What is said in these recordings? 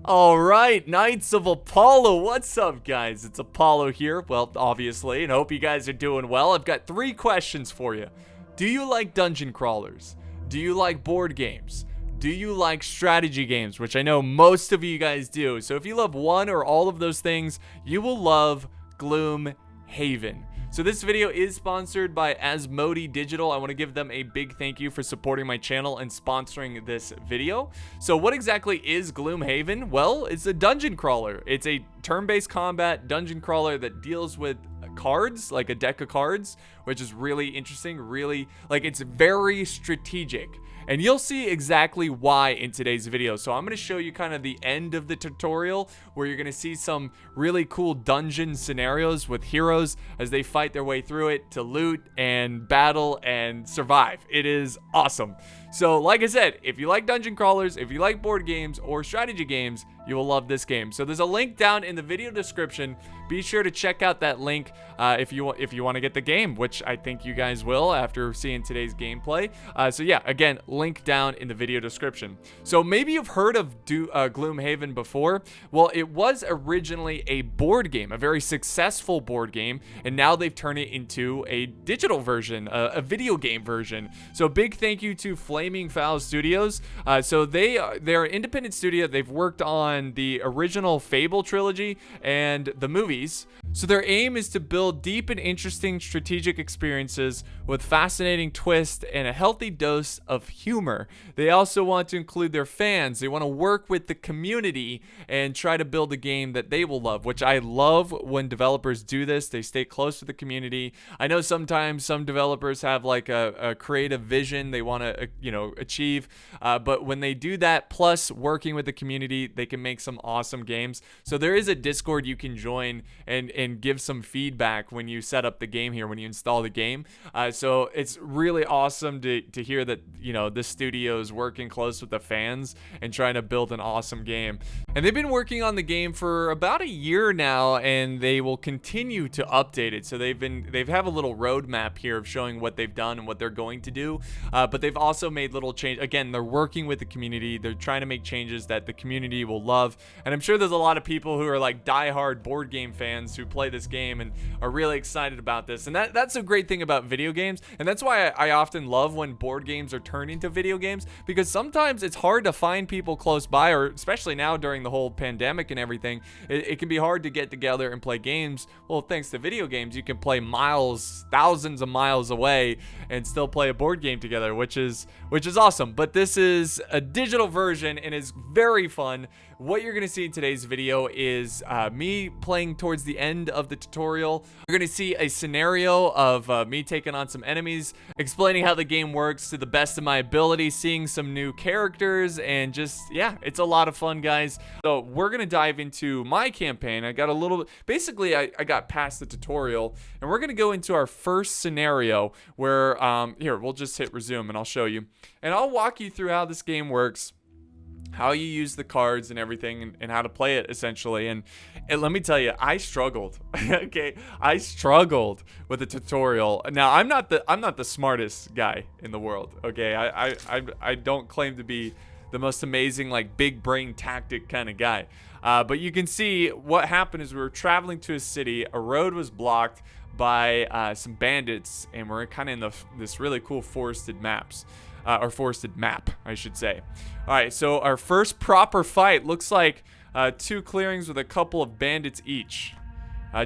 All right, Knights of Apollo, what's up, guys? It's Apollo here, well, obviously, and hope you guys are doing well. I've got 3 questions for you. Do you like dungeon crawlers? Do you like board games? Do you like strategy games, which I know most of you guys do? So if you love one or all of those things, you will love Gloomhaven. So this video is sponsored by Asmodee Digital. I want to give them a big thank you for supporting my channel and sponsoring this video. So what exactly is Gloomhaven? Well, it's a dungeon crawler. It's a turn-based combat dungeon crawler that deals with cards, like a deck of cards, which is really interesting, really, like, it's very strategic. And you'll see exactly why in today's video. So I'm going to show you kind of the end of the tutorial where you're going to see some really cool dungeon scenarios with heroes as they fight their way through it to loot and battle and survive. It is awesome. So like I said, if you like dungeon crawlers, if you like board games or strategy games, you will love this game. So there's a link down in the video description. Be sure to check out that link if you want to get the game, which I think you guys will after seeing today's gameplay. So yeah, again, link down in the video description. So maybe you've heard of Gloomhaven before. Well, it was originally a board game, a very successful board game, and now they've turned it into a digital version, a video game version. So big thank you to Flaming Fowl Studios. So they're an independent studio. They've worked on the original Fable trilogy and the movies. So their aim is to build deep and interesting strategic experiences with fascinating twists and a healthy dose of humor. They also want to include their fans. They want to work with the community and try to build a game that they will love, which I love when developers do this. They stay close to the community. I know sometimes some developers have like a creative vision they want to achieve, but when they do that plus working with the community, they can make some awesome games. So there is a Discord you can join and give some feedback when you set up the game here, when you install the game. So it's really awesome to hear that, this studio is working close with the fans and trying to build an awesome game. And they've been working on the game for about a year now, and they will continue to update it. So they have a little roadmap here of showing what they've done and what they're going to do. But they've also made little change. Again, they're working with the community. They're trying to make changes that the community will love. And I'm sure there's a lot of people who are like diehard board game fans who play this game and are really excited about this. And that's a great thing about video games. And that's why I often love when board games are turned into video games, because sometimes it's hard to find people close by, or especially now during the whole pandemic and everything, it can be hard to get together and play games. Well, thanks to video games, you can play thousands of miles away and still play a board game together, which is awesome. But this is a digital version and is very fun. What you're going to see in today's video is me playing towards the end of the tutorial. You're going to see a scenario of me taking on some enemies, explaining how the game works to the best of my ability, seeing some new characters, and just, yeah, it's a lot of fun, guys. So we're going to dive into my campaign. I got basically I got past the tutorial, and we're going to go into our first scenario where, here, we'll just hit resume and I'll show you. And I'll walk you through how this game works, how you use the cards and everything, and how to play it essentially. And let me tell you, I struggled. Okay, I struggled with the tutorial. Now I'm not the smartest guy in the world. Okay, I don't claim to be the most amazing, like, big brain tactic kind of guy. But you can see what happened is we were traveling to a city. A road was blocked by some bandits, and we're kind of in this really cool forested map, I should say. All right, so our first proper fight looks like 2 clearings with a couple of bandits each.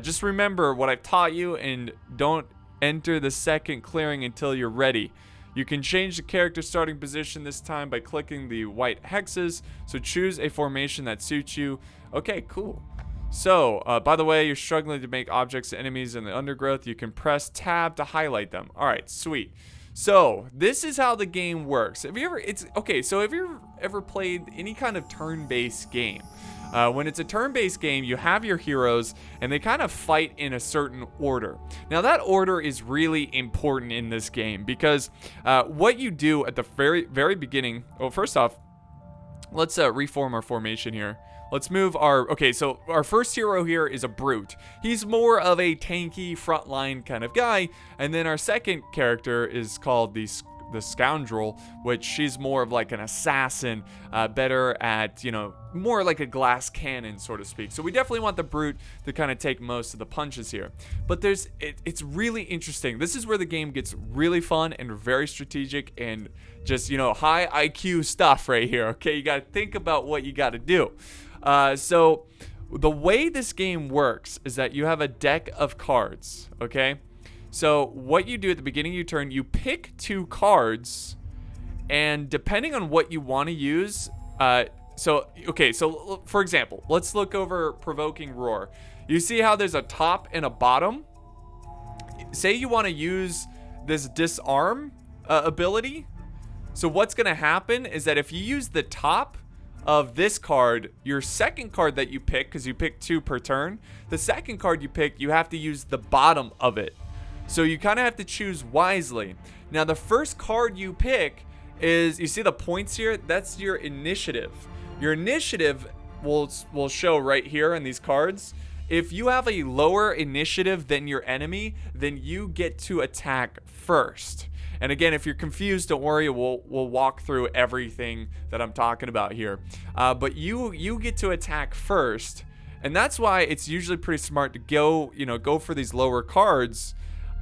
Just remember what I've taught you, and don't enter the second clearing until you're ready. You can change the character starting position this time by clicking the white hexes, so choose a formation that suits you. Okay, cool. So, by the way, you're struggling to make objects to enemies in the undergrowth. You can press tab to highlight them. All right, sweet. So this is how the game works. Have you ever played any kind of turn-based game? When it's a turn-based game, you have your heroes, and they kind of fight in a certain order. Now, that order is really important in this game, because what you do at the very beginning. Well, first off, let's reform our formation here. Let's move so our first hero here is a brute. He's more of a tanky frontline kind of guy. And then our second character is called the the Scoundrel, which she's more of like an assassin, better at, you know, more like a glass cannon, so to speak. So we definitely want the Brute to kind of take most of the punches here. But it's really interesting. This is where the game gets really fun and very strategic and just, you know, high IQ stuff right here. Okay, you got to think about what you got to do. So the way this game works is that you have a deck of cards, okay? So what you do at the beginning of your turn, you pick 2 cards, and depending on what you want to use, so for example, let's look over Provoking Roar. You see how there's a top and a bottom? Say you want to use this disarm ability. So what's going to happen is that if you use the top of this card, your second card that you pick, because you pick 2 per turn, the second card you pick, you have to use the bottom of it. So you kind of have to choose wisely. Now the first card you pick is, you see the points here? That's your initiative. Your initiative will show right here in these cards. If you have a lower initiative than your enemy, then you get to attack first. And again, if you're confused, don't worry, we'll walk through everything that I'm talking about here. But you get to attack first, and that's why it's usually pretty smart to go for these lower cards.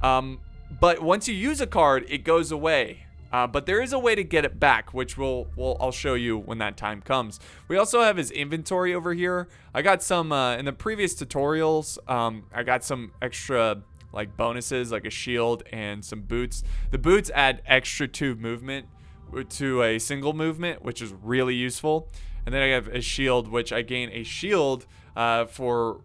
But once you use a card, it goes away. But there is a way to get it back, which I'll show you when that time comes. We also have his inventory over here. I got some in the previous tutorials. I got some extra like bonuses, like a shield and some boots. The boots add extra 2 movement to a single movement, which is really useful. And then I have a shield, which I gain a shield for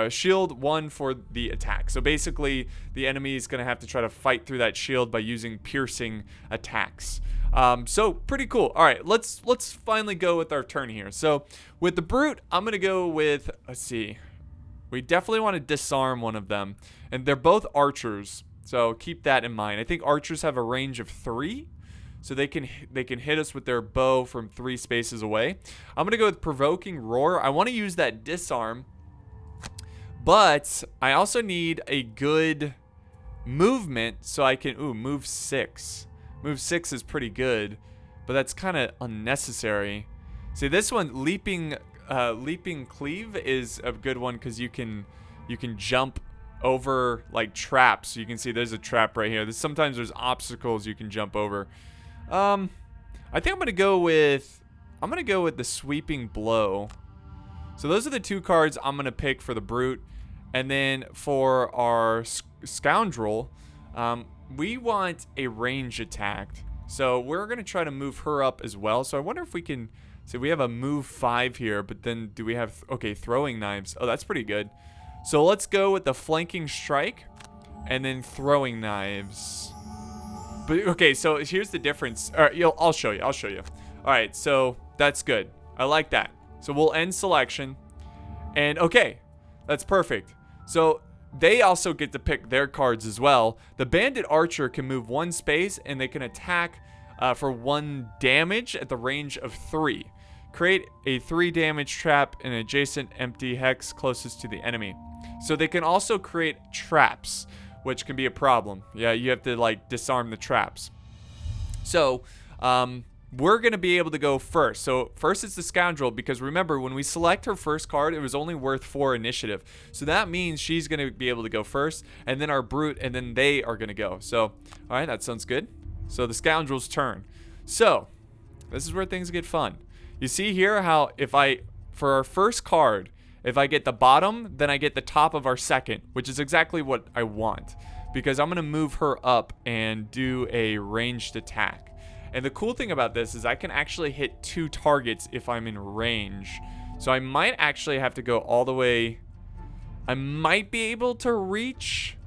shield 1 for the attack. So basically, the enemy is going to have to try to fight through that shield by using piercing attacks. So pretty cool. All right, let's finally go with our turn here. So with the Brute, I'm going to go with, let's see. We definitely want to disarm one of them. And they're both archers, so keep that in mind. I think archers have a range of 3, so they can hit us with their bow from 3 spaces away. I'm going to go with Provoking Roar. I want to use that disarm, but I also need a good movement so I can, move 6. Move 6 is pretty good, but that's kind of unnecessary. See, this one, leaping cleave is a good one because you can jump over like traps. You can see there's a trap right here. Sometimes there's obstacles you can jump over. I think I'm gonna go with the Sweeping Blow. So those are the 2 cards I'm gonna pick for the Brute. And then for our Scoundrel, we want a range attack. So we're gonna try to move her up as well. So I wonder if we can. So we have a move 5 here, but then do we have, throwing knives. Oh, that's pretty good. So let's go with the Flanking Strike and then Throwing Knives. But okay, so here's the difference. All right, I'll show you. All right, so that's good. I like that. So we'll end selection. And okay, that's perfect. So they also get to pick their cards as well. The Bandit Archer can move 1 space and they can attack for 1 damage at the range of 3. Create a 3 damage trap in an adjacent empty hex closest to the enemy. So they can also create traps, which can be a problem. Yeah, you have to like disarm the traps. So we're going to be able to go first. So first it's the Scoundrel, because remember, when we select her first card, it was only worth 4 initiative. So that means she's going to be able to go first, and then our Brute, and then they are going to go. So, all right, that sounds good. So the Scoundrel's turn. So this is where things get fun. You see here how for our first card, if I get the bottom, then I get the top of our second, which is exactly what I want, because I'm going to move her up and do a ranged attack. And the cool thing about this is I can actually hit 2 targets if I'm in range. So I might actually have to go all the way. I might be able to reach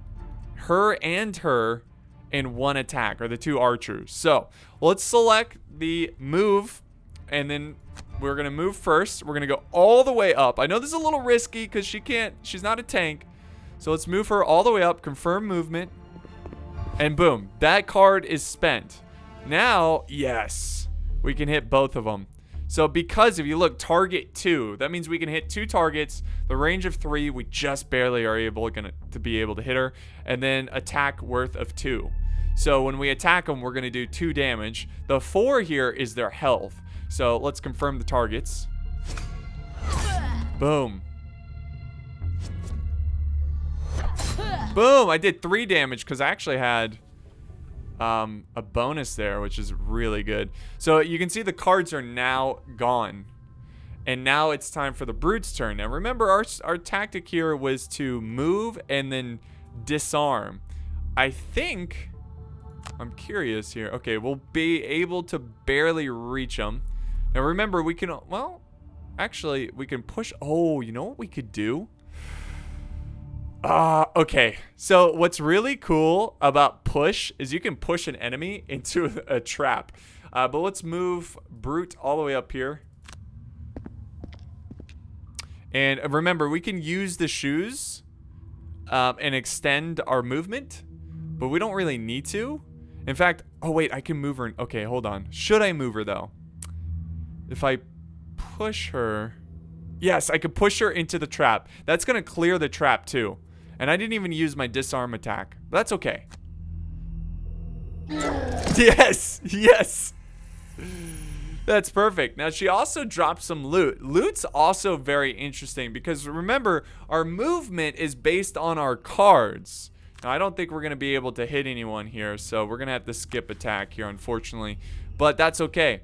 her and her in 1 attack, or the 2 archers. So let's select the move, and then we're going to move first. We're going to go all the way up. I know this is a little risky because she's not a tank. So let's move her all the way up, confirm movement, and boom, that card is spent. Now, yes, we can hit both of them. So because if you look, target 2, that means we can hit 2 targets, the range of 3, we just barely are able to be able to hit her, and then attack worth of 2. So when we attack them, we're going to do 2 damage. The 4 here is their health. So let's confirm the targets. Boom. Boom. I did 3 damage because I actually had a bonus there, which is really good. So you can see the cards are now gone. And now it's time for the brute's turn. Now remember, our tactic here was to move and then disarm. I think, I'm curious here. Okay, we'll be able to barely reach them. Now remember, we can, well, actually, we can push. Oh, you know what we could do? Okay. So what's really cool about push is you can push an enemy into a trap. But let's move brute all the way up here. And remember, we can use the shoes and extend our movement, but we don't really need to. In fact, oh wait, I can move her. Okay, hold on. Should I move her though? If I push her, yes, I could push her into the trap. That's gonna clear the trap too. And I didn't even use my disarm attack. That's okay. Yes, yes. That's perfect. Now, she also dropped some loot. Loot's also very interesting because remember, our movement is based on our cards. Now, I don't think we're going to be able to hit anyone here, so we're going to have to skip attack here, unfortunately. But that's okay.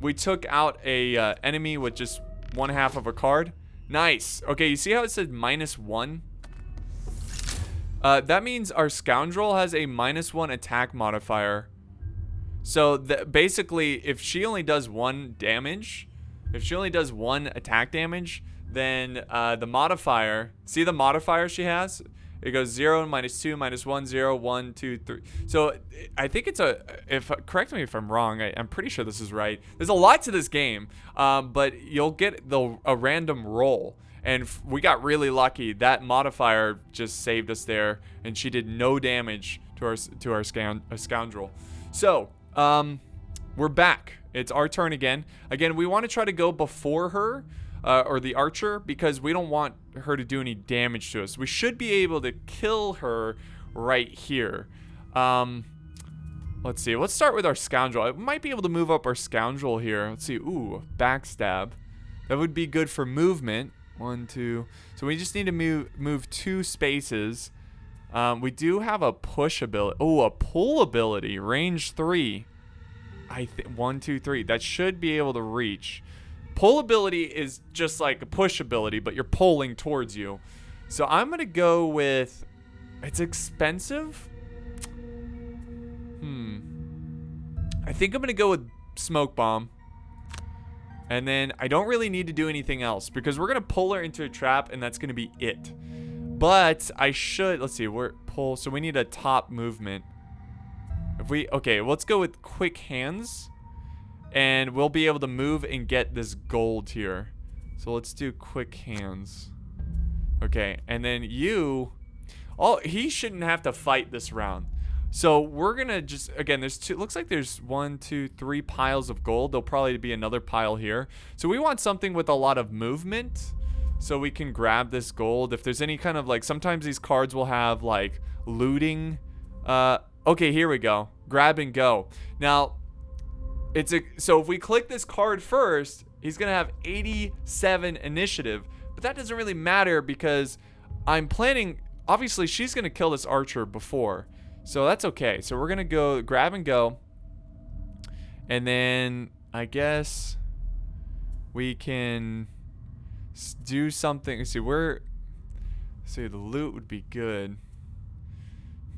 We took out a enemy with just 1/2 of a card. Nice. Okay, you see how it said -1? That means our Scoundrel has a -1 attack modifier. So basically, if she only does 1 damage, if she only does 1 attack damage, then the modifier, see the modifier she has? It goes 0, -2, -1, 0, 1, 2, 3. So I think it's correct me if I'm wrong, I'm pretty sure this is right. There's a lot to this game, but you'll get a random roll. And we got really lucky. That modifier just saved us there, and she did no damage to our Scoundrel. So, we're back. It's our turn again. Again, we want to try to go before her, or the archer, because we don't want her to do any damage to us. We should be able to kill her right here. Let's see. Let's start with our Scoundrel. I might be able to move up our Scoundrel here. Let's see. Ooh, backstab. That would be good for movement. 1, 2. So we just need to move 2 spaces. We do have a push ability. Oh, a pull ability. Range 3. 1, 2, 3. That should be able to reach. Pull ability is just like a push ability, but you're pulling towards you. So I'm going to go with... It's expensive? I think I'm going to go with Smoke Bomb. And then I don't really need to do anything else because we're going to pull her into a trap and that's going to be it. But I should, let's see, we're pull, so we need a top movement. Okay, let's go with quick hands and we'll be able to move and get this gold here. So let's do quick hands. Okay, and then he shouldn't have to fight this round. So we're gonna just, again, looks like there's 1, 2, 3 piles of gold. There'll probably be another pile here. So we want something with a lot of movement so we can grab this gold. If there's any kind of like, sometimes these cards will have like looting. Okay, here we go. Grab and go. Now, so if we click this card first, he's gonna have 87 initiative, but that doesn't really matter because I'm planning, obviously she's gonna kill this archer before. So that's okay. So we're going to go grab and go. And then I guess we can do something. Let's see, the loot would be good.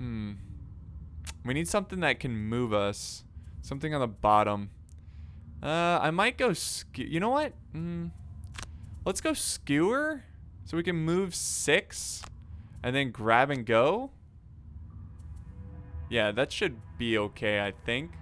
We need something that can move us. Something on the bottom. I might go you know what? Let's go skewer so we can move 6 and then grab and go. Yeah, that should be okay, I think.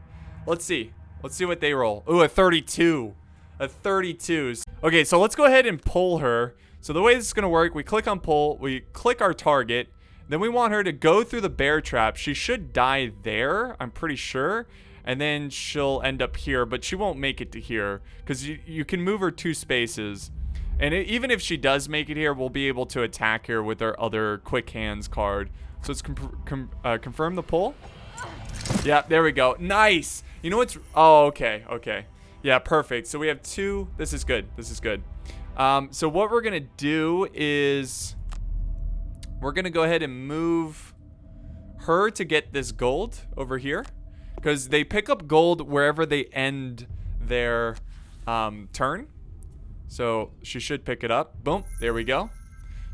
Let's see. Let's see what they roll. Ooh, a 32. A 32. Okay, so let's go ahead and pull her. So the way this is going to work, we click on pull. We click our target. Then we want her to go through the bear trap. She should die there, I'm pretty sure. And then she'll end up here, but she won't make it to here. Because you can move her 2 spaces. And even if she does make it here, we'll be able to attack her with our other quick hands card. So let's confirm the pull. Yeah, there we go. Nice. You know what's... Oh, okay. Okay. Yeah, perfect. So we have 2. This is good. This is good. So what we're going to do is... We're going to go ahead and move her to get this gold over here. Because they pick up gold wherever they end their turn. So she should pick it up. Boom. There we go.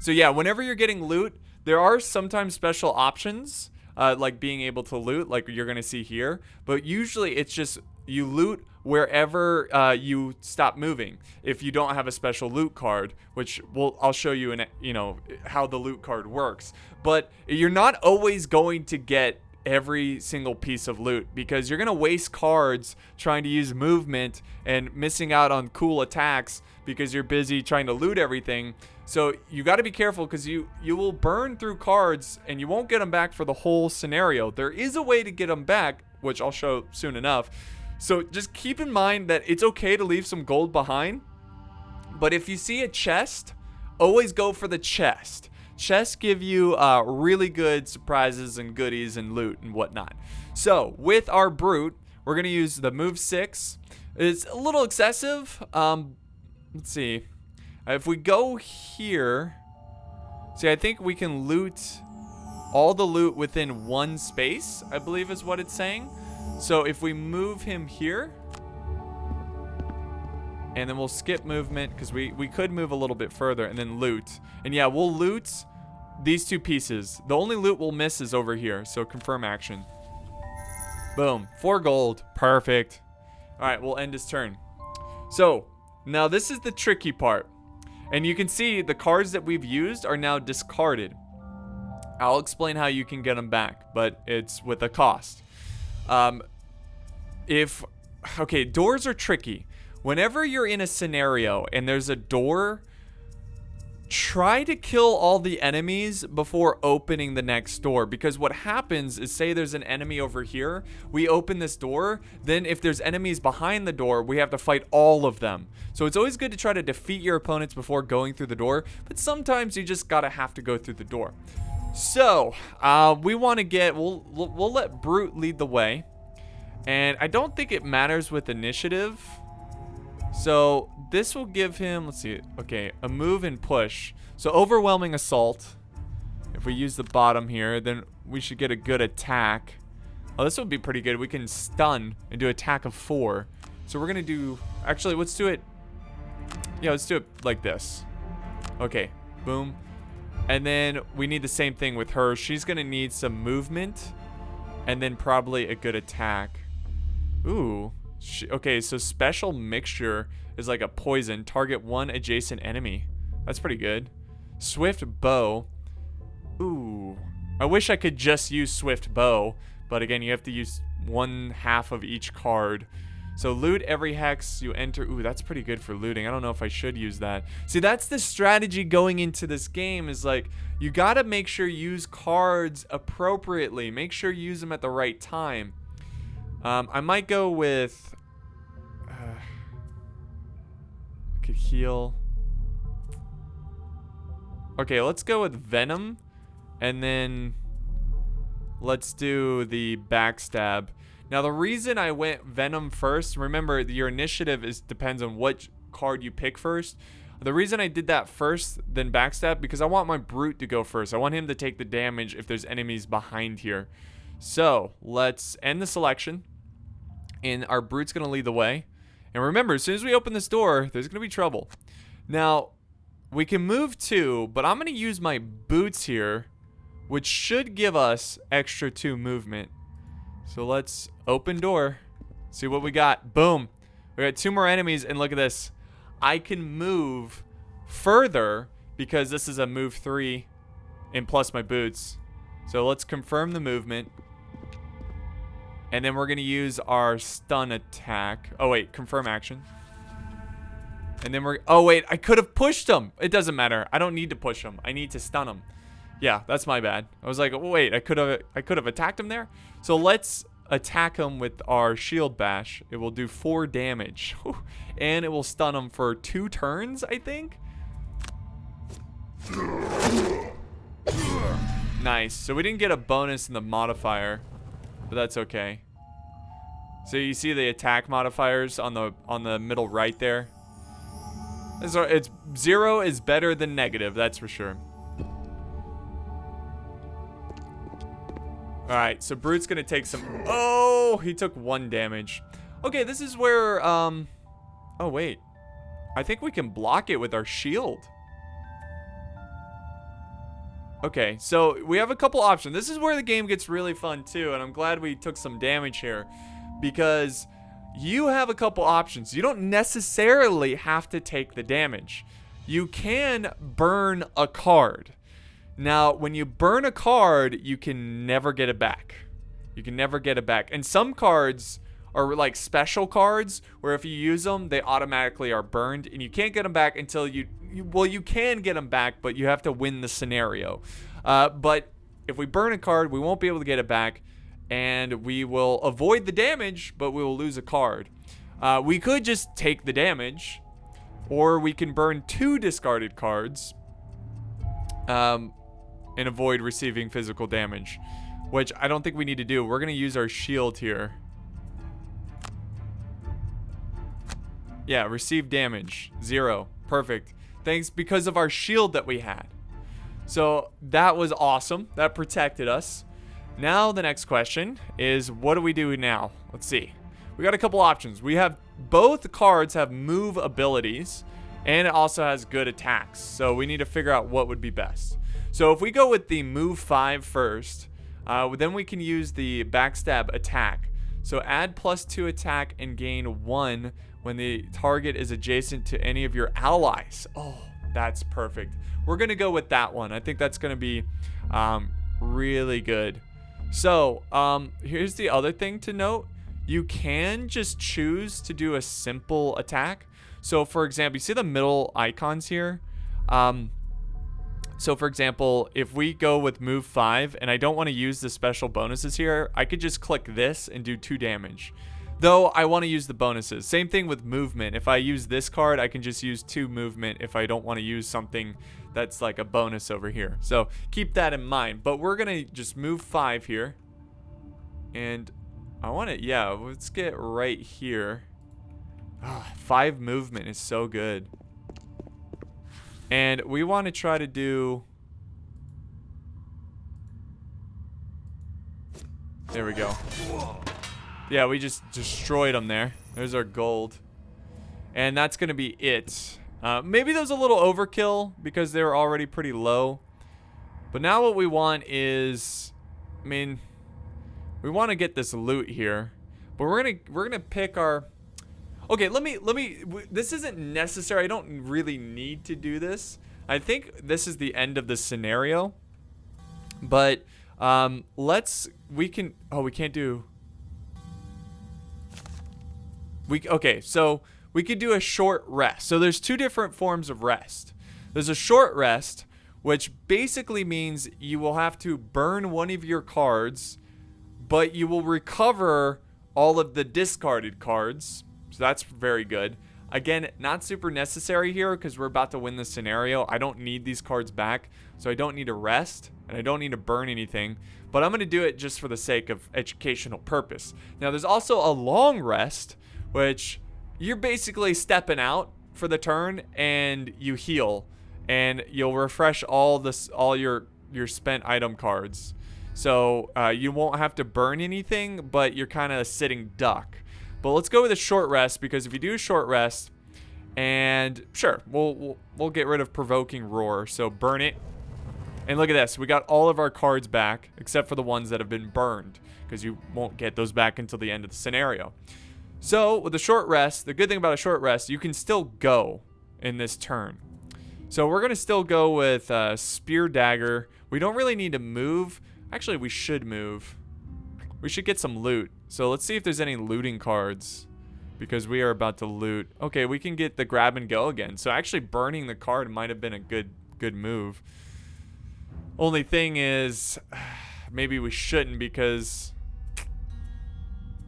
So yeah, whenever you're getting loot, there are sometimes special options. Like being able to loot, like you're going to see here. But usually it's just you loot wherever you stop moving. If you don't have a special loot card, which I'll show you how the loot card works. But you're not always going to get every single piece of loot because you're going to waste cards trying to use movement and missing out on cool attacks because you're busy trying to loot everything. So you got to be careful because you will burn through cards and you won't get them back for the whole scenario. There is a way to get them back, which I'll show soon enough. So just keep in mind that it's okay to leave some gold behind. But if you see a chest, always go for the chest. Chests give you really good surprises and goodies and loot and whatnot. So with our brute, we're going to use the move 6. It's a little excessive. Let's see. If we go here, see, I think we can loot all the loot within one space, I believe is what it's saying. So if we move him here, and then we'll skip movement because we could move a little bit further and then loot. And yeah, we'll loot these 2 pieces. The only loot we'll miss is over here. So confirm action. Boom. 4 gold. Perfect. All right, we'll end his turn. So now this is the tricky part. And you can see the cards that we've used are now discarded. I'll explain how you can get them back, but it's with a cost. Okay, doors are tricky. Whenever you're in a scenario and there's a door, try to kill all the enemies before opening the next door. Because what happens is, say there's an enemy over here, we open this door, then if there's enemies behind the door, we have to fight all of them. So it's always good to try to defeat your opponents before going through the door, but sometimes you just have to go through the door. So, we want to get, we'll let Brute lead the way. And I don't think it matters with initiative. So this will give him, let's see, okay, a move and push. So overwhelming assault. If we use the bottom here, then we should get a good attack. Oh, this would be pretty good. We can stun and do attack of 4. So we're gonna do, actually, let's do it. Yeah, let's do it like this. Okay, boom. And then we need the same thing with her. She's gonna need some movement and then probably a good attack. Ooh. Okay, so special mixture is like a poison. Target 1 adjacent enemy. That's pretty good. Swift bow. Ooh. I wish I could just use swift bow, but again, you have to use 1/2 of each card. So loot every hex you enter. Ooh, that's pretty good for looting. I don't know if I should use that. See, that's the strategy going into this game, is like, you gotta make sure you use cards appropriately. Make sure you use them at the right time. I might go with... I could heal. Okay, let's go with Venom. And then let's do the backstab. Now, the reason I went Venom first, remember, your initiative depends on what card you pick first. The reason I did that first, then backstab, because I want my Brute to go first. I want him to take the damage if there's enemies behind here. So, let's end the selection. And our Brute's going to lead the way. And remember, as soon as we open this door, there's going to be trouble. Now, we can move 2, but I'm going to use my boots here, which should give us extra 2 movement. So let's open door, see what we got. Boom. We got 2 more enemies, and look at this. I can move further because this is a move 3 and plus my boots. So let's confirm the movement. And then we're going to use our stun attack. Oh, wait, confirm action. And then oh, wait, I could have pushed him. It doesn't matter. I don't need to push him. I need to stun him. Yeah, that's my bad. I was like, oh, wait, I could have attacked him there. So let's attack him with our shield bash. It will do 4 damage. And it will stun him for 2 turns, I think. Nice. So we didn't get a bonus in the modifier. but that's okay. So you see the attack modifiers on the middle right there. It's 0 is better than negative, that's for sure. All right, so Brute's gonna take some. Oh, he took 1 damage. Okay, this is where oh wait, I think we can block it with our shield. Okay, so we have a couple options. This is where the game gets really fun too, and I'm glad we took some damage here, because you have a couple options. You don't necessarily have to take the damage. You can burn a card. Now, when you burn a card, you can never get it back. You can never get it back. And some cards are like special cards where if you use them, they automatically are burned, and you can't get them back until well, you can get them back, but you have to win the scenario. But if we burn a card, we won't be able to get it back, and we will avoid the damage, but we will lose a card. We could just take the damage, or we can burn 2 discarded cards and avoid receiving physical damage, which I don't think we need to do. We're going to use our shield here. Yeah, receive damage. 0. Perfect. Thanks, because of our shield that we had. So that was awesome. That protected us. Now the next question is, what do we do now? Let's see. We got a couple options. We have both cards have move abilities, and it also has good attacks. So we need to figure out what would be best. So if we go with the move 5 first, then we can use the backstab attack. So add +2 attack and gain 1 when the target is adjacent to any of your allies. Oh, that's perfect. We're going to go with that one. I think that's going to be really good. So here's the other thing to note. You can just choose to do a simple attack. So for example, you see the middle icons here? So for example, if we go with move 5 and I don't want to use the special bonuses here, I could just click this and do 2 damage. Though I want to use the bonuses. Same thing with movement. If I use this card, I can just use 2 movement if I don't want to use something that's like a bonus over here. So keep that in mind. But we're going to just move 5 here. And I want to, yeah, let's get right here. 5 movement is so good. And we want to try to do... There we go. Yeah, we just destroyed them there. There's our gold. And that's going to be it. Maybe that was a little overkill because they were already pretty low. But now what we want is... I mean... We want to get this loot here. But we're gonna pick our... Okay, let me this isn't necessary. I don't really need to do this. I think this is the end of the scenario. But we can't do... Okay, so we could do a short rest. So there's 2 different forms of rest. There's a short rest, which basically means you will have to burn one of your cards, but you will recover all of the discarded cards. So that's very good. Again, not super necessary here because we're about to win the scenario. I don't need these cards back, so I don't need to rest, and I don't need to burn anything. But I'm going to do it just for the sake of educational purpose. Now, there's also a long rest, which you're basically stepping out for the turn, and you heal, and you'll refresh all your spent item cards. So you won't have to burn anything, but you're kind of a sitting duck. But let's go with a short rest, because if you do a short rest, and sure, we'll get rid of provoking roar. So burn it, and look at this. We got all of our cards back except for the ones that have been burned, because you won't get those back until the end of the scenario. So with a short rest, the good thing about a short rest, you can still go in this turn. So we're gonna still go with spear dagger. We don't really need to move. Actually, we should move. We should get some loot. So let's see if there's any looting cards, because we are about to loot. Okay, we can get the grab and go again. So actually burning the card might have been a good move. Only thing is, maybe we shouldn't, because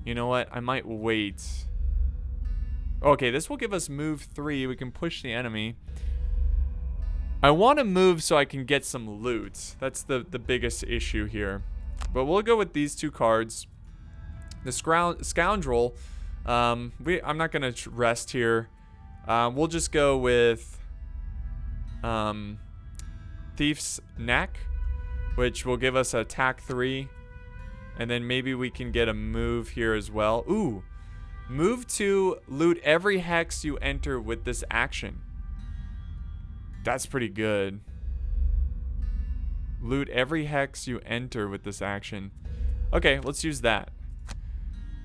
you know what? I might wait. Okay, this will give us move 3. We can push the enemy. I want to move so I can get some loot. That's the biggest issue here. But we'll go with these 2 cards. The Scoundrel, I'm not going to rest here. We'll just go with Thief's Neck, which will give us attack 3. And then maybe we can get a move here as well. Ooh, move to loot every hex you enter with this action. That's pretty good. Loot every hex you enter with this action. Okay, let's use that.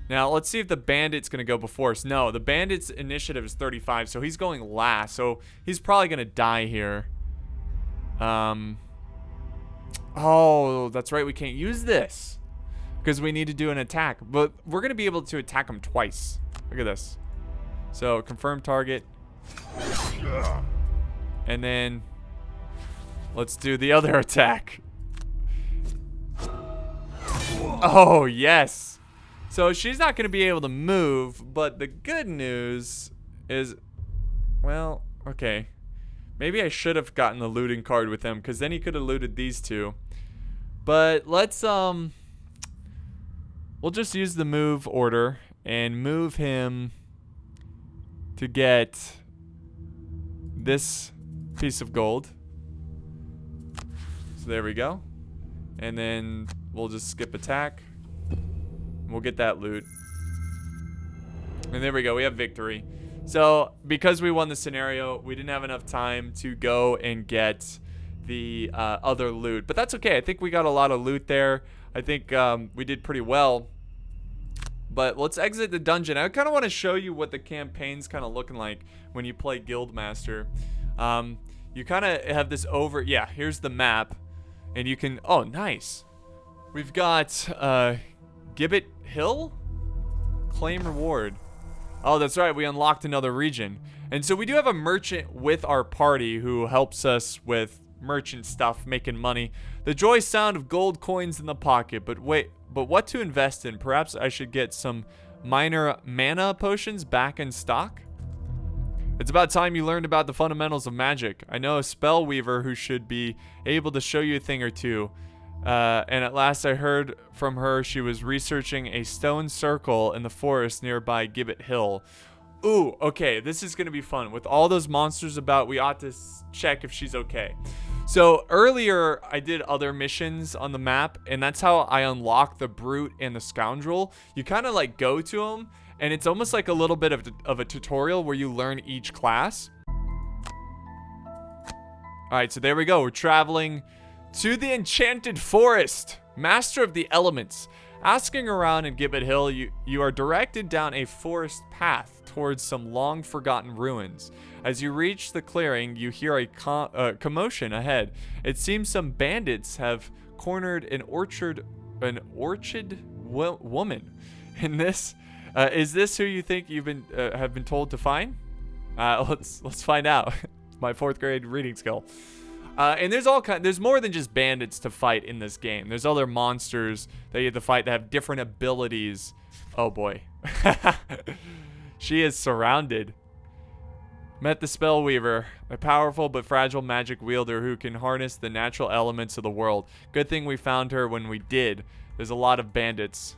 Now, let's see if the bandit's going to go before us. No, the bandit's initiative is 35, so he's going last. So he's probably going to die here. Oh, that's right. We can't use this because we need to do an attack. But we're going to be able to attack him twice. Look at this. So, confirm target. And then let's do the other attack. Oh, yes. So she's not going to be able to move, but the good news is, well, okay. Maybe I should have gotten the looting card with him, because then he could have looted these two. But let's, we'll just use the move order and move him to get this piece of gold. So there we go. And then we'll just skip attack. We'll get that loot. And there we go. We have victory. So because we won the scenario, we didn't have enough time to go and get the other loot. But that's okay. I think we got a lot of loot there. I think we did pretty well. But let's exit the dungeon. I kind of want to show you what the campaign's kind of looking like when you play Guildmaster. You kind of have this yeah, here's the map. And you can, oh, nice. We've got Gibbet Hill? Claim reward. Oh, that's right. We unlocked another region. And so we do have a merchant with our party who helps us with merchant stuff, making money. The joy sound of gold coins in the pocket. But wait, but what to invest in? Perhaps I should get some minor mana potions back in stock? It's about time you learned about the fundamentals of magic. I know a spell weaver who should be able to show you a thing or two. And at last I heard from her she was researching a stone circle in the forest nearby Gibbet Hill. Ooh, okay, this is going to be fun. With all those monsters about, we ought to check if she's okay. So earlier I did other missions on the map, and that's how I unlocked the Brute and the Scoundrel. You kind of like go to them, and it's almost like a little bit of a tutorial where you learn each class. Alright, so there we go. We're traveling to the Enchanted Forest, master of the elements. Asking around in Gibbet Hill, you are directed down a forest path towards some long forgotten ruins. As you reach the clearing, you hear a commotion ahead. It seems some bandits have cornered an orchard woman. In this, is this who you think you've been have been told to find? Let's find out. My 4th grade reading skill. And there's more than just bandits to fight in this game. There's other monsters that you have to fight that have different abilities. Oh boy. She is surrounded. Met the spell weaver, a powerful but fragile magic wielder who can harness the natural elements of the world. Good thing we found her when we did. There's a lot of bandits.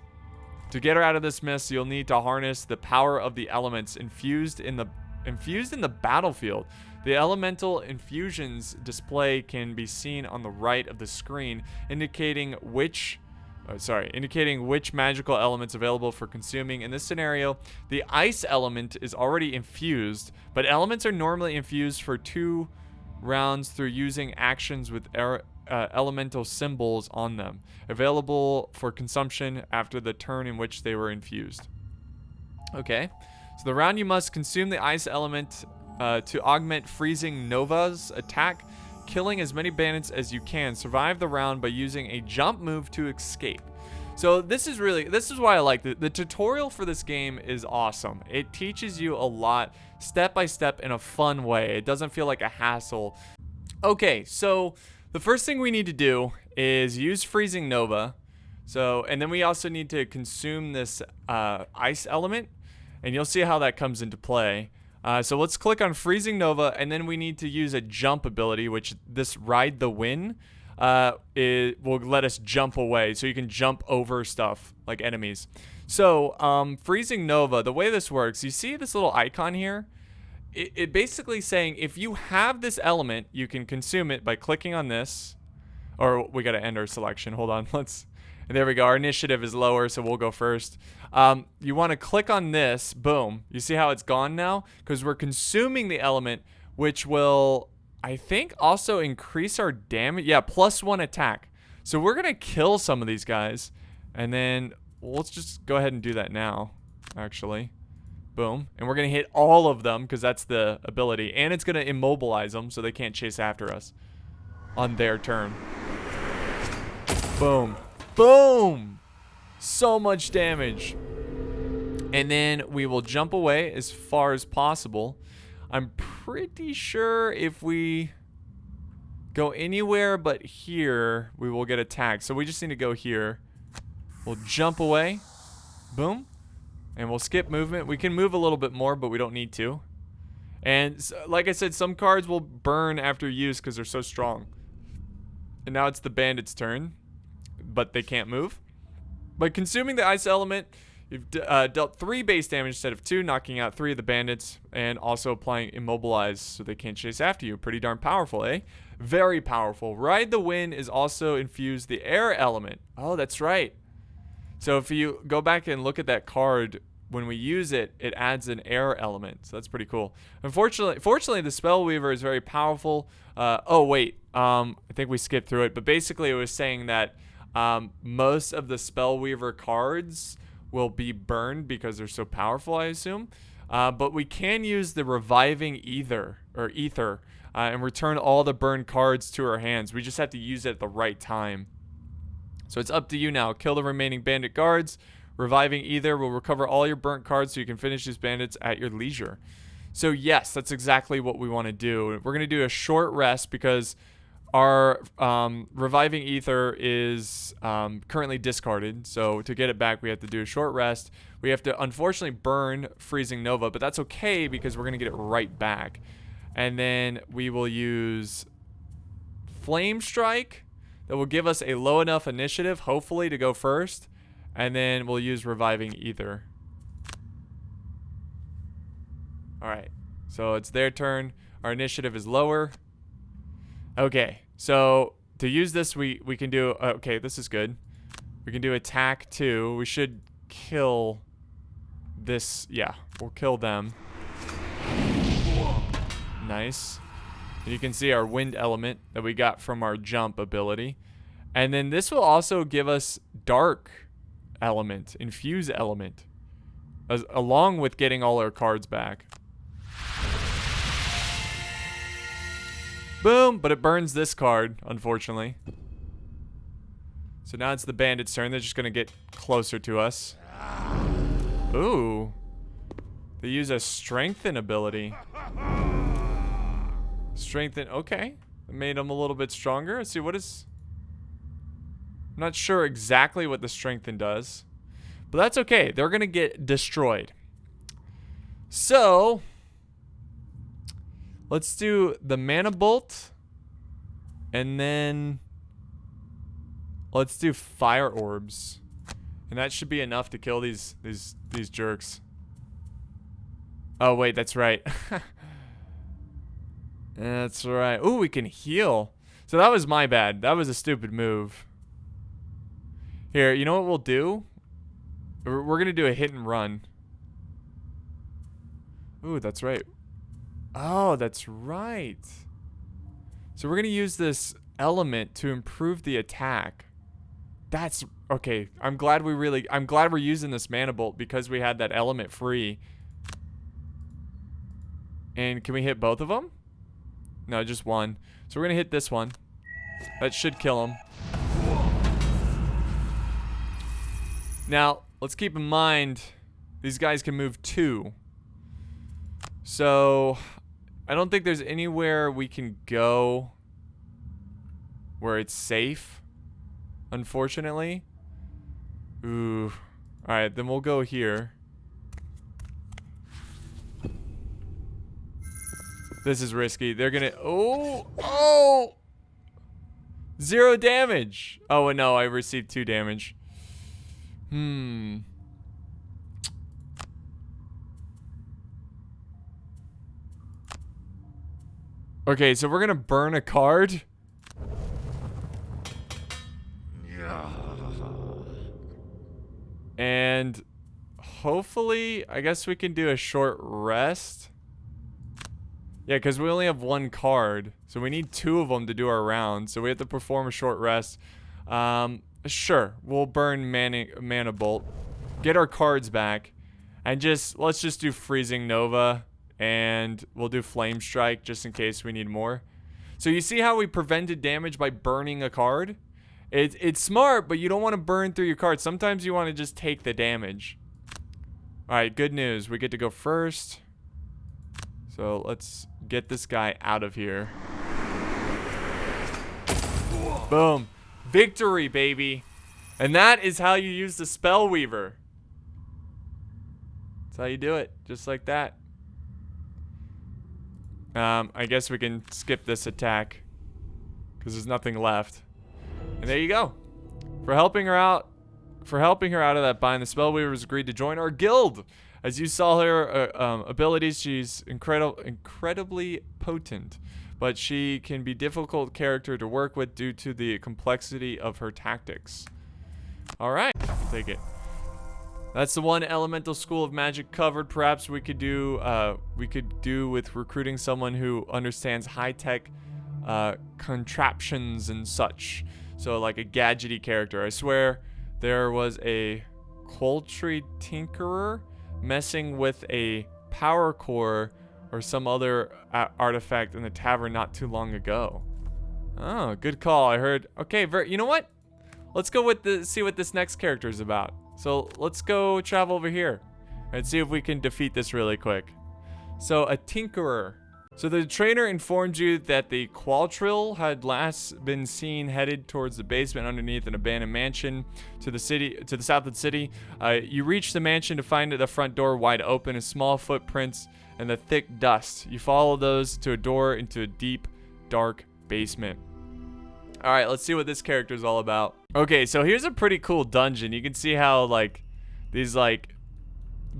To get her out of this mess, you'll need to harness the power of the elements infused in the battlefield. The elemental infusions display can be seen on the right of the screen, indicating which magical elements available for consuming. In this scenario, the ice element is already infused, but elements are normally infused for 2 rounds through using actions with elemental symbols on them, available for consumption after the turn in which they were infused. Okay, so the round you must consume the ice element to augment Freezing Nova's attack, killing as many bandits as you can. Survive the round by using a jump move to escape. So this is why I like the tutorial for this game is awesome. It teaches you a lot step by step in a fun way. It doesn't feel like a hassle. Okay, so the first thing we need to do is use Freezing Nova. And then we also need to consume this ice element, and you'll see how that comes into play. So let's click on Freezing Nova, and then we need to use a jump ability, which this Ride the Wind it will let us jump away, so you can jump over stuff like enemies. So, freezing nova, the way this works, you see this little icon here? It basically saying if you have this element, you can consume it by clicking on this. Or we got to end our selection. Hold on. And there we go. Our initiative is lower, so we'll go first. You want to click on this. Boom. You see how it's gone now? Because we're consuming the element, which will, I think, also increase our damage. Yeah, +1 attack. So we're going to kill some of these guys. And then let's just go ahead and do that now, actually. Boom. And we're going to hit all of them because that's the ability. And it's going to immobilize them so they can't chase after us on their turn. Boom. Boom. So much damage. And then we will jump away as far as possible. I'm pretty sure if we go anywhere but here, we will get attacked. So we just need to go here. We'll jump away. Boom. And we'll skip movement. We can move a little bit more, but we don't need to. And like I said, some cards will burn after use because they're so strong. And now it's the bandit's turn, but they can't move. By consuming the ice element, you've dealt 3 base damage instead of 2, knocking out 3 of the bandits, and also applying immobilize so they can't chase after you. Pretty darn powerful, eh? Very powerful. Ride the Wind is also infused the air element. Oh, that's right. So if you go back and look at that card, when we use it, it adds an air element. So that's pretty cool. Fortunately, the Spellweaver is very powerful. Oh, wait. I think we skipped through it. But basically, it was saying that most of the Spellweaver cards will be burned because they're so powerful, I assume. But we can use the Reviving Ether, and return all the burned cards to our hands. We just have to use it at the right time. So it's up to you now. Kill the remaining bandit guards. Reviving Ether will recover all your burnt cards so you can finish these bandits at your leisure. So yes, that's exactly what we want to do. We're going to do a short rest because our Reviving Ether is currently discarded. So to get it back, we have to do a short rest. We have to unfortunately burn Freezing Nova, but that's okay because we're going to get it right back. And then we will use Flame Strike. That will give us a low enough initiative, hopefully, to go first. And then we'll use Reviving Ether. Alright. So it's their turn. Our initiative is lower. Okay. So to use this, we can do... Okay, this is good. We can do attack 2. We should kill this... Yeah, we'll kill them. Nice. You can see our wind element that we got from our jump ability. And then this will also give us dark element, infuse element, along with getting all our cards back. Boom, but it burns this card, unfortunately. So now it's the bandit's turn. They're just going to get closer to us. Ooh. They use a strengthen ability. Strengthen, okay. It made them a little bit stronger. Let's see, what is... I'm not sure exactly what the strengthen does. But that's okay. They're going to get destroyed. So, let's do the Mana Bolt. And then let's do Fire Orbs. And that should be enough to kill these jerks. Oh, wait, that's right. That's right. Ooh, we can heal. So that was my bad. That was a stupid move. Here, you know what we'll do? We're going to do a hit and run. Ooh, that's right. Oh, that's right. So we're going to use this element to improve the attack. That's okay. I'm glad we're using this Mana Bolt because we had that element free. And can we hit both of them? No, just one. So we're going to hit this one. That should kill him. Now, let's keep in mind, these guys can move 2. So, I don't think there's anywhere we can go where it's safe, unfortunately. Ooh. Alright, then we'll go here. This is risky. They're gonna... Oh! 0 damage! Oh, no, I received 2 damage. Okay, so we're gonna burn a card. And hopefully, I guess we can do a short rest. Yeah, because we only have one card. So we need 2 of them to do our round. So we have to perform a short rest. Sure, we'll burn mana bolt. Get our cards back. And let's just do freezing nova. And we'll do flame strike just in case we need more. So you see how we prevented damage by burning a card? It's smart, but you don't want to burn through your cards. Sometimes you want to just take the damage. Alright, good news. We get to go first. So let's get this guy out of here. Boom. Victory, baby. And that is how you use the Spell Weaver. That's how you do it. Just like that. I guess we can skip this attack. Because there's nothing left. And there you go. For helping her out of that bind, the Spellweaver's agreed to join our guild. As you saw her abilities, she's incredibly potent, but she can be difficult character to work with due to the complexity of her tactics. All right, take it. That's the one elemental school of magic covered. Perhaps we could do with recruiting someone who understands high-tech contraptions and such. So like a gadgety character. I swear there was a poultry tinkerer messing with a power core or some other artifact in the tavern not too long ago. Oh, good call. I heard. Okay, you know what? Let's go with see what this next character is about. So let's go travel over here and see if we can defeat this really quick. So a tinkerer. So the trainer informed you that the Scoundrel had last been seen headed towards the basement underneath an abandoned mansion to the south of the city. You reach the mansion to find the front door wide open, and small footprints and the thick dust. You follow those to a door into a deep, dark basement. All right, let's see what this character is all about. Okay, so here's a pretty cool dungeon. You can see how like these like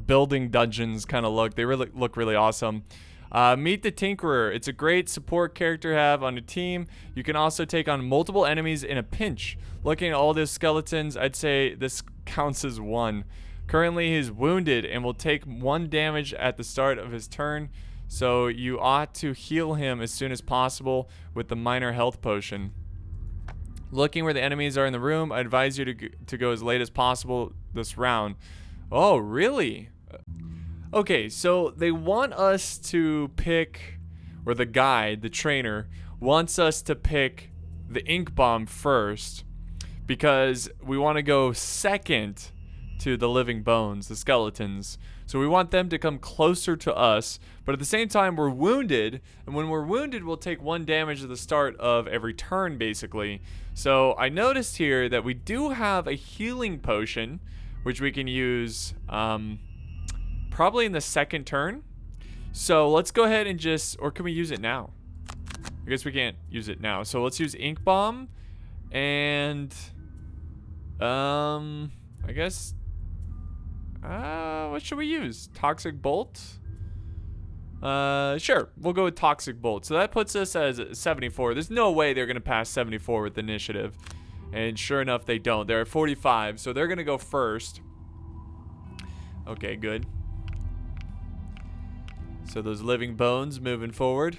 building dungeons kind of look. They look really awesome. Meet the Tinkerer. It's a great support character to have on a team. You can also take on multiple enemies in a pinch. Looking at all those skeletons, I'd say this counts as 1. Currently, he's wounded and will take 1 damage at the start of his turn, so you ought to heal him as soon as possible with the minor health potion. Looking where the enemies are in the room, I advise you to go as late as possible this round. Oh, really? Okay, so they want us to pick, or the guide, the trainer, wants us to pick the ink bomb first because we want to go second to the living bones, the skeletons. So we want them to come closer to us, but at the same time we're wounded, and when we're wounded we'll take 1 damage at the start of every turn basically. So I noticed here that we do have a healing potion which we can use probably in the second turn. So let's go ahead and or can we use it now? I guess we can't use it now. So let's use Ink Bomb and I guess what should we use? Toxic Bolt? Sure, we'll go with Toxic Bolt. So that puts us as 74. There's no way they're gonna pass 74 with initiative. And sure enough, they don't. They're at 45, so they're gonna go first. Okay, good. So those living bones moving forward.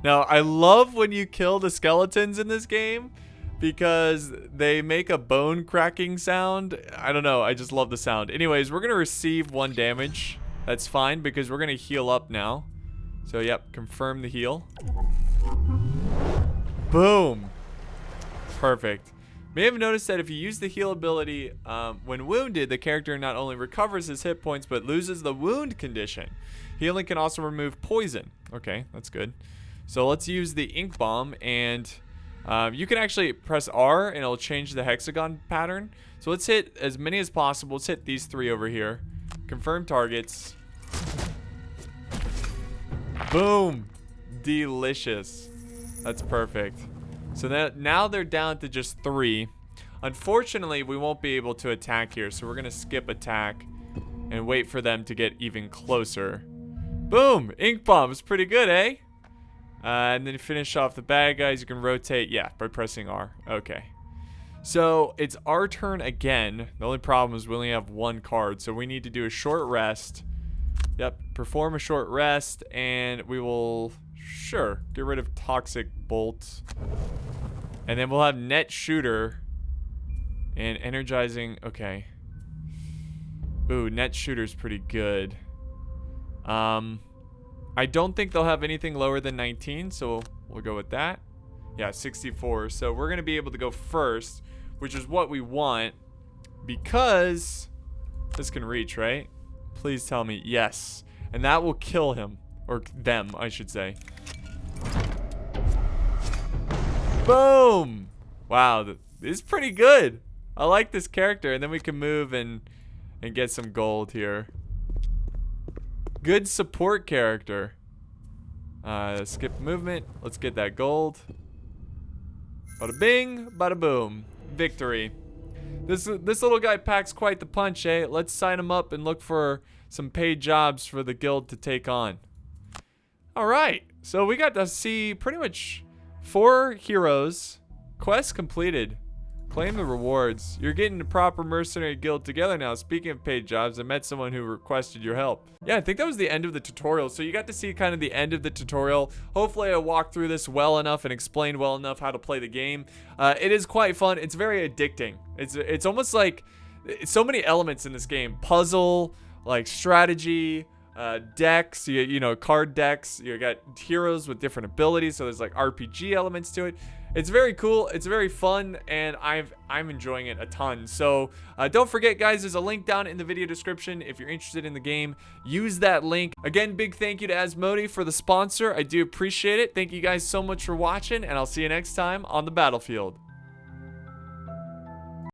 Now, I love when you kill the skeletons in this game because they make a bone cracking sound. I don't know. I just love the sound. Anyways, we're going to receive 1 damage. That's fine because we're going to heal up now. So, yep, confirm the heal. Boom. Perfect. May have noticed that if you use the heal ability when wounded, the character not only recovers his hit points but loses the wound condition. Healing can also remove poison. Okay, that's good. So let's use the Ink Bomb, and you can actually press R and it'll change the hexagon pattern. So let's hit as many as possible. Let's hit these 3 over here. Confirm targets. Boom. Delicious. That's perfect. So now they're down to just 3. Unfortunately, we won't be able to attack here, so we're going to skip attack and wait for them to get even closer. Boom! Ink Bomb's pretty good, eh? And then finish off the bad guys. You can rotate, yeah, by pressing R. Okay. So it's our turn again. The only problem is we only have one card, so we need to do a short rest. Yep, perform a short rest, and we will, sure, get rid of Toxic Bolt. And then we'll have Net Shooter and Energizing, okay. Ooh, Net Shooter's pretty good. I don't think they'll have anything lower than 19, so we'll go with that. Yeah, 64. So we're going to be able to go first, which is what we want, because this can reach, right? Please tell me yes. And that will kill him, or them, I should say. Boom! Wow, this is pretty good. I like this character, and then we can move and get some gold here. Good support character. Skip movement. Let's get that gold. Bada bing, bada boom. Victory. This little guy packs quite the punch, eh? Let's sign him up and look for some paid jobs for the guild to take on. Alright, so we got to see pretty much 4 heroes. Quest completed. Claim the rewards. You're getting the proper mercenary guild together now. Speaking of paid jobs, I met someone who requested your help. Yeah, I think that was the end of the tutorial. So you got to see kind of the end of the tutorial. Hopefully I walked through this well enough and explained well enough how to play the game. It is quite fun. It's very addicting. It's almost like so many elements in this game. Puzzle, like strategy, decks, you know, card decks. You got heroes with different abilities, so there's like RPG elements to it. It's very cool, it's very fun, and I'm enjoying it a ton. So don't forget, guys, there's a link down in the video description if you're interested in the game. Use that link. Again, big thank you to Asmodee for the sponsor. I do appreciate it. Thank you guys so much for watching, and I'll see you next time on the battlefield.